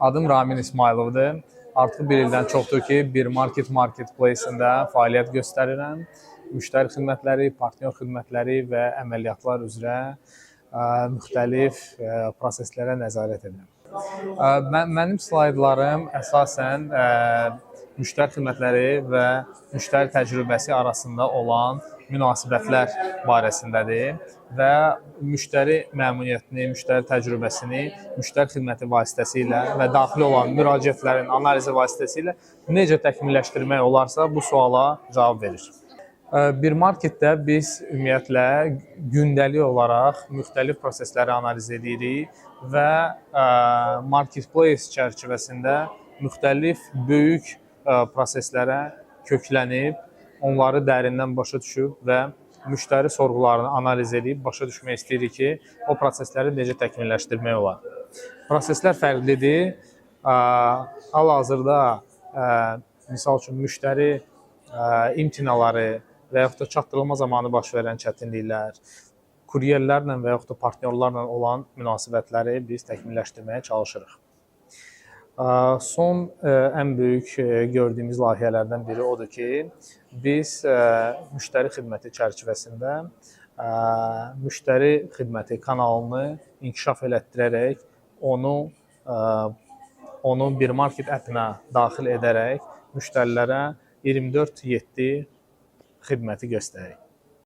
Adım Ramin İsmayılovdur. Artıq bir ildən çoxdur ki, bir marketplace-ində fəaliyyət göstərirəm. Müştəri xidmətləri, partnyor xidmətləri və əməliyyatlar üzrə müxtəlif proseslərə nəzarət edirəm. Mənim slaydlarım əsasən müştəri xidmətləri və müştəri təcrübəsi arasında olan münasibətlər barəsindədir və müştəri məmnuniyyətini, müştəri təcrübəsini müştəri xidməti vasitəsilə və daxil olan müraciətlərin analizi vasitəsilə necə təkmilləşdirmək olarsa bu suala cavab verir. Bir marketdə biz ümumiyyətlə gündəlik olaraq müxtəlif prosesləri analiz edirik və marketplace çərçivəsində müxtəlif böyük proseslərə köklənib, onları dərindən başa düşüb və müştəri sorğularını analiz edib başa düşmək istəyirik ki, o prosesləri necə təkmilləşdirmək olar. Proseslər fərqlidir. Hal-hazırda misal üçün müştəri imtinaları və yaxud da çatdırılma zamanı baş verən çətinliklər, kuryerlərlə və yaxud da partnyorlarla olan münasibətləri biz təkmilləşdirməyə çalışırıq. Son ən böyük gördüyümüz layihələrdən biri odur ki, biz müştəri xidməti çərçivəsində müştəri xidməti kanalını inkişaf elətdirərək onu bir market appinə daxil edərək müştərilərə 24/7 xidməti göstəririk.